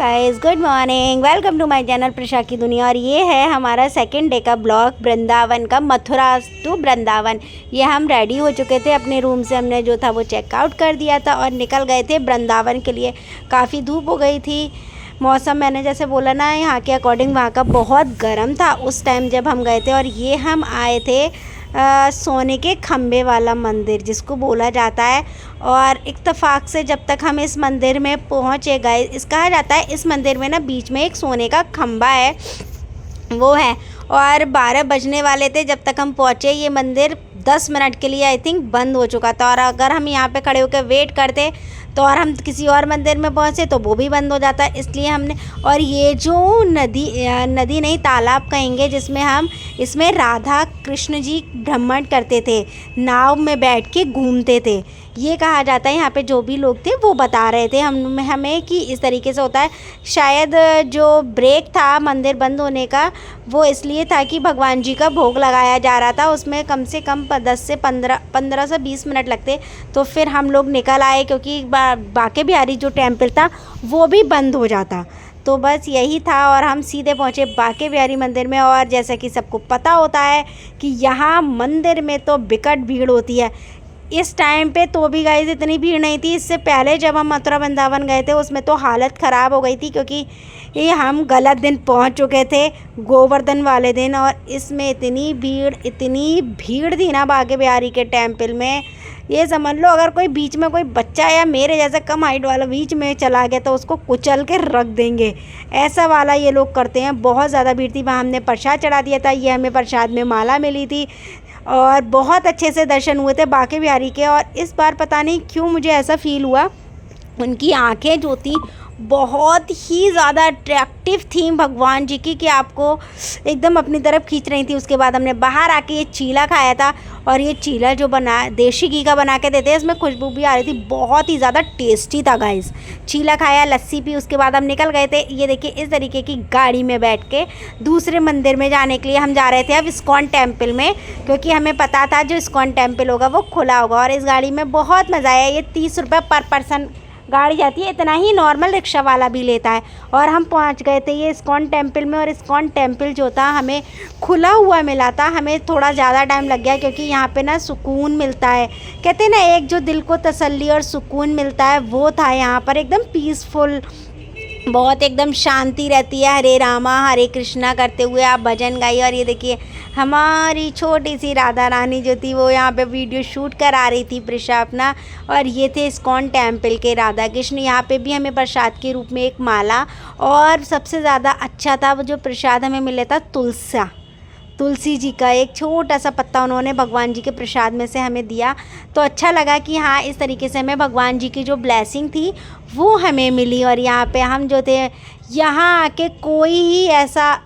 Guys, good morning. Welcome to my channel Prasha की दुनिया। और ये है हमारा सेकंड डे का ब्लॉग वृंदावन का, मथुरा टू वृंदावन। ये हम रेडी हो चुके थे अपने रूम से, हमने जो था वो चेकआउट कर दिया था और निकल गए थे वृंदावन के लिए। काफ़ी धूप हो गई थी, मौसम मैंने जैसे बोला ना यहाँ के अकॉर्डिंग वहाँ का बहुत गर्म था उस टाइम जब हम गए थे। और ये हम आए थे सोने के खम्भे वाला मंदिर जिसको बोला जाता है। और इत्तेफाक से जब तक हम इस मंदिर में पहुँचे गए, इस कहा जाता है इस मंदिर में ना बीच में एक सोने का खम्भा है, वो है। और 12 बजने वाले थे जब तक हम पहुँचे। ये मंदिर 10 मिनट के लिए आई थिंक बंद हो चुका था। और अगर हम यहाँ पे खड़े होकर वेट करते तो और हम किसी और मंदिर में पहुँचे तो वो भी बंद हो जाता है, इसलिए हमने। और ये जो नदी नहीं, तालाब कहेंगे जिसमें हम, इसमें राधा कृष्ण जी भ्रमण करते थे, नाव में बैठ के घूमते थे, ये कहा जाता है। यहाँ पे जो भी लोग थे वो बता रहे थे हमें कि इस तरीके से होता है। शायद जो ब्रेक था मंदिर बंद होने का वो इसलिए था कि भगवान जी का भोग लगाया जा रहा था, उसमें कम से कम 10 से 15 से 20 मिनट लगते। तो फिर हम लोग निकल आए क्योंकि बांके बिहारी जो टेम्पल था वो भी बंद हो जाता। तो बस यही था और हम सीधे पहुँचे बांके बिहारी मंदिर में। और जैसा कि सबको पता होता है कि यहाँ मंदिर में तो बिकट भीड़ होती है इस टाइम पे। तो भी गाइस इतनी भीड़ नहीं थी। इससे पहले जब हम मथुरा वृंदावन गए थे उसमें तो हालत ख़राब हो गई थी क्योंकि ये हम गलत दिन पहुंच चुके थे, गोवर्धन वाले दिन। और इसमें इतनी भीड़ थी ना बांके बिहारी के टेम्पल में, ये समझ लो अगर कोई बीच में कोई बच्चा या मेरे जैसा कम हाइट वाला बीच में चला गया तो उसको कुचल के रख देंगे, ऐसा वाला ये लोग करते हैं। बहुत ज़्यादा भीड़ थी। वहाँ हमने प्रसाद चढ़ा दिया था, ये हमें प्रसाद में माला मिली थी और बहुत अच्छे से दर्शन हुए थे बांके बिहारी के। और इस बार पता नहीं क्यों मुझे ऐसा फील हुआ, उनकी आंखें जो थी बहुत ही ज़्यादा अट्रैक्टिव थी भगवान जी की, कि आपको एकदम अपनी तरफ खींच रही थी। उसके बाद हमने बाहर आके ये चीला खाया था। और ये चीला जो बना देसी घी का बना के देते हैं, इसमें खुशबू भी आ रही थी, बहुत ही ज़्यादा टेस्टी था गाइस। चीला खाया, लस्सी पी, उसके बाद हम निकल गए थे। ये देखिए इस तरीके की गाड़ी में बैठ के दूसरे मंदिर में जाने के लिए हम जा रहे थे अब इस्कॉन टेम्पल में, क्योंकि हमें पता था जो इस्कॉन टेम्पल होगा वो खुला होगा। और इस गाड़ी में बहुत मज़ा आया। ये 30 रुपये पर पर्सन गाड़ी जाती है, इतना ही नॉर्मल रिक्शा वाला भी लेता है। और हम पहुंच गए थे ये इस्कॉन टेम्पल में। और इस्कॉन टेम्पल जो था हमें खुला हुआ मिला था, हमें थोड़ा ज़्यादा टाइम लग गया क्योंकि यहाँ पे ना सुकून मिलता है। कहते हैं ना एक जो दिल को तसल्ली और सुकून मिलता है वो था यहाँ पर, एकदम पीसफुल, बहुत एकदम शांति रहती है। हरे रामा हरे कृष्णा करते हुए आप भजन गाइए। और ये देखिए हमारी छोटी सी राधा रानी जो थी वो यहाँ पे वीडियो शूट करा रही थी प्रशा अपना। और ये थे इस्कॉन टेम्पल के राधा कृष्ण। यहाँ पे भी हमें प्रसाद के रूप में एक माला, और सबसे ज़्यादा अच्छा था वो जो प्रसाद हमें मिला था तुलसी जी का एक छोटा सा पत्ता उन्होंने भगवान जी के प्रसाद में से हमें दिया। तो अच्छा लगा कि हाँ इस तरीके से हमें भगवान जी की जो ब्लेसिंग थी वो हमें मिली। और यहाँ पे हम जो थे, यहाँ आके कोई ही ऐसा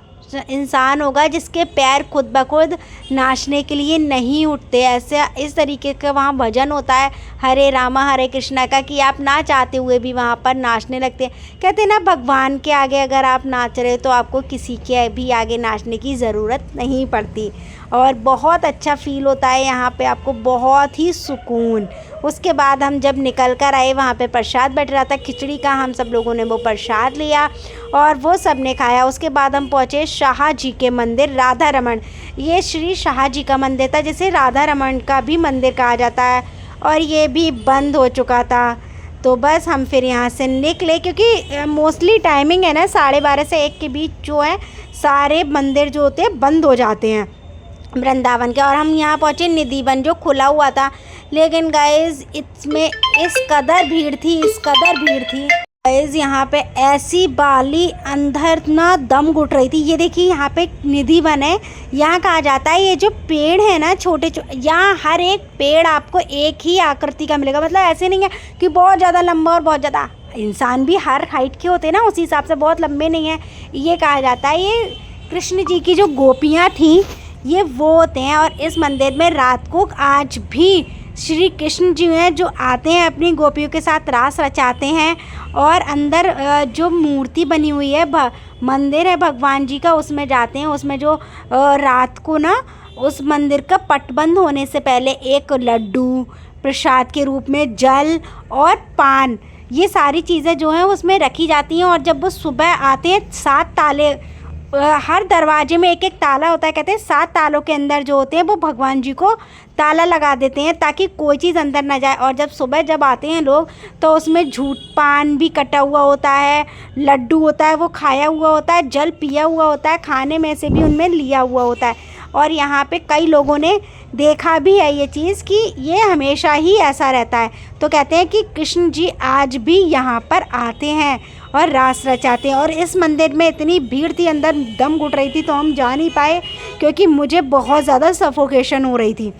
इंसान होगा जिसके पैर खुद ब खुद नाचने के लिए नहीं उठते। ऐसे इस तरीके का वहाँ भजन होता है हरे रामा हरे कृष्णा का, कि आप ना चाहते हुए भी वहाँ पर नाचने लगते हैं। कहते हैं ना भगवान के आगे अगर आप नाच रहे हो तो आपको किसी के भी आगे नाचने की ज़रूरत नहीं पड़ती। और बहुत अच्छा फील होता है यहाँ पे, आपको बहुत ही सुकून। उसके बाद हम जब निकल कर आए वहाँ पे प्रसाद बट रहा था खिचड़ी का, हम सब लोगों ने वो प्रसाद लिया और वो सब ने खाया। उसके बाद हम पहुँचे शाह जी के मंदिर, राधा रमन। ये श्री शाह जी का मंदिर था जिसे राधा रमन का भी मंदिर कहा जाता है। और ये भी बंद हो चुका था। तो बस हम फिर यहाँ से निकले क्योंकि मोस्टली टाइमिंग है ना 12:30 से 1 के बीच जो है सारे मंदिर जो होते हैं बंद हो जाते हैं वृंदावन के। और हम यहाँ पहुँचे निधिवन जो खुला हुआ था, लेकिन गाइज़ इसमें इस कदर भीड़ थी गाइज़, यहाँ पे ऐसी बाली अंदर ना दम घुट रही थी। ये देखिए यहाँ पे निधिवन है। यहाँ कहा जाता है ये जो पेड़ है ना छोटे यहाँ हर एक पेड़ आपको एक ही आकृति का मिलेगा। मतलब ऐसे नहीं है कि बहुत ज़्यादा लंबा और बहुत ज़्यादा, इंसान भी हर हाइट के होते हैं ना उसी हिसाब से, बहुत लंबे नहीं हैं। ये कहा जाता है ये कृष्ण जी की जो गोपियाँ थीं ये वो होते हैं। और इस मंदिर में रात को आज भी श्री कृष्ण जी हैं जो आते हैं अपनी गोपियों के साथ रास रचाते हैं। और अंदर जो मूर्ति बनी हुई है मंदिर है भगवान जी का, उसमें जाते हैं। उसमें जो रात को ना उस मंदिर का पट बंद होने से पहले एक लड्डू प्रसाद के रूप में, जल और पान, ये सारी चीज़ें जो हैं उसमें रखी जाती हैं। और जब वो सुबह आते हैं 7 ताले, हर दरवाजे में एक एक ताला होता है। कहते हैं 7 तालों के अंदर जो होते हैं वो भगवान जी को ताला लगा देते हैं ताकि कोई चीज़ अंदर ना जाए। और जब सुबह जब आते हैं लोग तो उसमें झूठ पान भी कटा हुआ होता है, लड्डू होता है वो खाया हुआ होता है, जल पिया हुआ होता है, खाने में से भी उनमें लिया हुआ होता है। और यहाँ पे कई लोगों ने देखा भी है ये चीज़ कि ये हमेशा ही ऐसा रहता है। तो कहते हैं कि कृष्ण जी आज भी यहाँ पर आते हैं और रास रचाते हैं। और इस मंदिर में इतनी भीड़ थी, अंदर दम घुट रही थी तो हम जा नहीं पाए क्योंकि मुझे बहुत ज़्यादा सफोकेशन हो रही थी।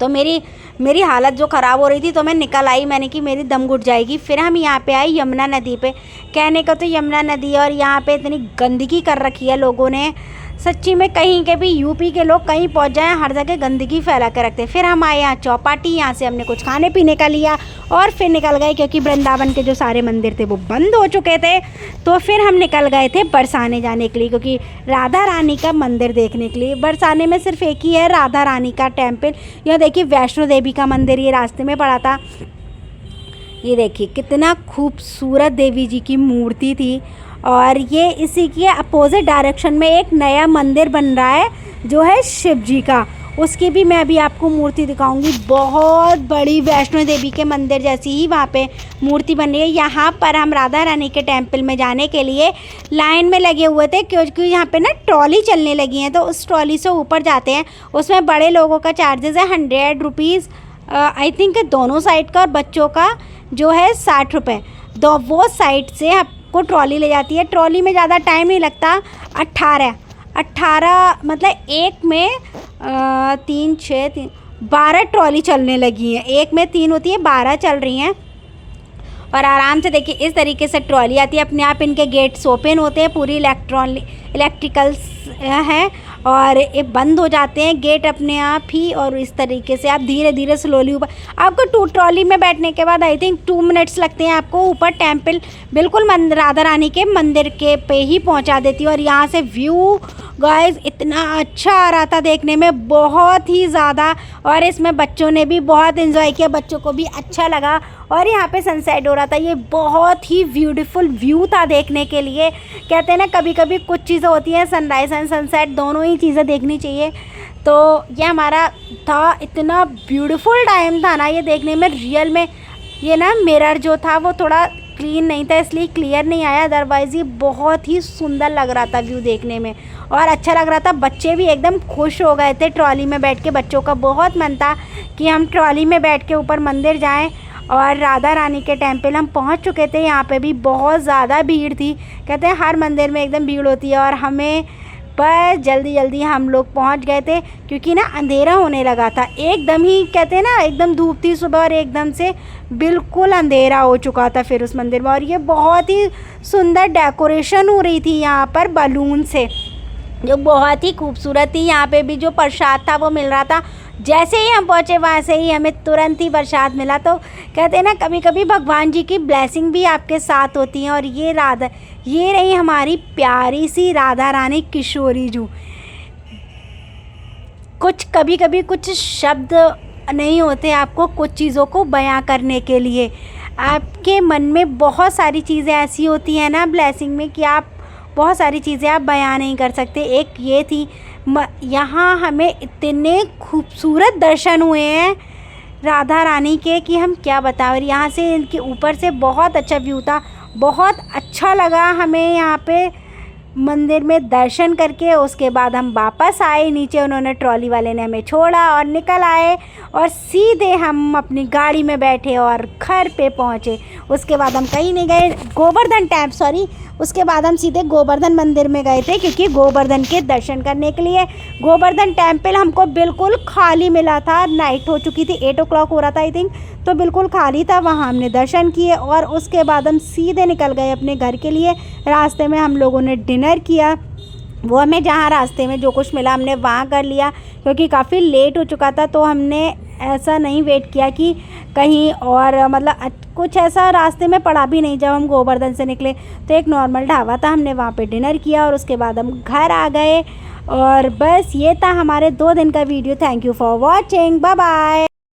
तो मेरी हालत जो ख़राब हो रही थी तो मैं निकल आई, मैंने कि मेरी दम घुट जाएगी। फिर हम यहाँ पे आए यमुना नदी पे। कहने को तो यमुना नदी है और यहाँ पे इतनी गंदगी कर रखी है लोगों ने, सच्ची में कहीं के भी यूपी के लोग कहीं पहुँच जाएँ हर जगह गंदगी फैला के रखते हैं। फिर हम आए यहाँ चौपाटी, यहाँ से हमने कुछ खाने पीने का लिया और फिर निकल गए क्योंकि वृंदावन के जो सारे मंदिर थे वो बंद हो चुके थे। तो फिर हम निकल गए थे बरसाने जाने के लिए क्योंकि राधा रानी का मंदिर देखने के लिए। बरसाने में सिर्फ एक ही है राधा रानी का टेम्पल। यह देखिए वैष्णो देवी का मंदिर ये रास्ते में पड़ा था। ये देखिए कितना खूबसूरत देवी जी की मूर्ति थी। और ये इसी के अपोजिट डायरेक्शन में एक नया मंदिर बन रहा है जो है शिव जी का, उसकी भी मैं अभी आपको मूर्ति दिखाऊंगी। बहुत बड़ी वैष्णो देवी के मंदिर जैसी ही वहाँ पे मूर्ति बन रही है। यहाँ पर हम राधा रानी के टेम्पल में जाने के लिए लाइन में लगे हुए थे क्योंकि यहाँ पे ना ट्रॉली चलने लगी है तो उस ट्रॉली से ऊपर जाते हैं। उसमें बड़े लोगों का चार्जेस है 100 रुपीज़ आई थिंक दोनों साइड का, और बच्चों का जो है 60 रुपये। दो वो साइड से आपको ट्रॉली ले जाती है। ट्रॉली में ज़्यादा टाइम नहीं लगता। 18 मतलब एक में 3 6 3 12 ट्रॉली चलने लगी हैं। एक में 3 होती है, 12 चल रही हैं। और आराम से देखिए इस तरीके से ट्रॉली आती है, अपने आप इनके गेट्स ओपन होते हैं, पूरी इलेक्ट्रिकल्स हैं और ये बंद हो जाते हैं गेट अपने आप ही। और इस तरीके से आप धीरे धीरे स्लोली ऊपर, आपको ट्रॉली में बैठने के बाद आई थिंक 2 मिनट्स लगते हैं आपको ऊपर टेम्पल बिल्कुल राधा रानी के मंदिर के पे ही पहुंचा देती है। और यहाँ से व्यू गाइस इतना अच्छा आ रहा था देखने में, बहुत ही ज़्यादा। और इसमें बच्चों ने भी बहुत एंजॉय किया, बच्चों को भी अच्छा लगा। और यहाँ पे सनसेट हो रहा था, ये बहुत ही ब्यूटीफुल व्यू था देखने के लिए। कहते हैं ना कभी कभी कुछ चीज़ें होती हैं, सनराइज़ एंड सनसेट दोनों ही चीज़ें देखनी चाहिए। तो ये हमारा था, इतना ब्यूटीफुल टाइम था ना ये देखने में। रियल में ये ना मिरर जो था वो थोड़ा क्लीन नहीं था इसलिए क्लियर नहीं आया, अदरवाइज़ ये बहुत ही सुंदर लग रहा था व्यू देखने में और अच्छा लग रहा था। बच्चे भी एकदम खुश हो गए थे ट्रॉली में बैठ के, बच्चों का बहुत मन था कि हम ट्रॉली में बैठ के ऊपर मंदिर जाएं। और राधा रानी के टेम्पल हम पहुंच चुके थे, यहाँ पे भी बहुत ज़्यादा भीड़ थी। कहते हैं हर मंदिर में एकदम भीड़ होती है और हमें बस जल्दी जल्दी हम लोग पहुंच गए थे क्योंकि ना अंधेरा होने लगा था एकदम ही। कहते हैं ना एकदम धूप थी सुबह और एकदम से बिल्कुल अंधेरा हो चुका था फिर उस मंदिर में। और ये बहुत ही सुंदर डेकोरेशन हो रही थी यहाँ पर बलून से, जो बहुत ही खूबसूरत थी। यहाँ पे भी जो प्रसाद था वो मिल रहा था, जैसे ही हम पहुँचे वहाँ से ही हमें तुरंत ही प्रसाद मिला। तो कहते हैं ना कभी कभी भगवान जी की ब्लेसिंग भी आपके साथ होती है। और ये रही हमारी प्यारी सी राधा रानी किशोरी जू। कभी कभी कुछ शब्द नहीं होते आपको कुछ चीज़ों को बयां करने के लिए। आपके मन में बहुत सारी चीज़ें ऐसी होती हैं ना ब्लेसिंग में कि आप बहुत सारी चीज़ें आप बयां नहीं कर सकते। एक ये थी, यहाँ हमें इतने खूबसूरत दर्शन हुए हैं राधा रानी के कि हम क्या बताएं। और यहाँ से इनके ऊपर से बहुत अच्छा व्यू था, बहुत अच्छा लगा हमें यहाँ पे मंदिर में दर्शन करके। उसके बाद हम वापस आए नीचे, उन्होंने ट्रॉली वाले ने हमें छोड़ा और निकल आए और सीधे हम अपनी गाड़ी में बैठे और घर पे पहुँचे। उसके बाद हम कहीं नहीं गए उसके बाद हम सीधे गोवर्धन मंदिर में गए थे क्योंकि गोवर्धन के दर्शन करने के लिए। गोवर्धन टेम्पल हमको बिल्कुल खाली मिला था, नाइट हो चुकी थी, 8 o'clock हो रहा था आई थिंक, तो बिल्कुल खाली था। वहाँ हमने दर्शन किए और उसके बाद हम सीधे निकल गए अपने घर के लिए। रास्ते में हम लोगों ने डिनर किया, वो हमें जहाँ रास्ते में जो कुछ मिला हमने वहाँ कर लिया क्योंकि काफ़ी लेट हो चुका था। तो हमने ऐसा नहीं वेट किया कि कहीं और मतलब कुछ ऐसा रास्ते में पड़ा भी नहीं। जब हम गोवर्धन से निकले तो एक नॉर्मल ढाबा था, हमने वहाँ पे डिनर किया और उसके बाद हम घर आ गए। और बस ये था हमारे 2 दिन का वीडियो। Thank you for watching, bye bye.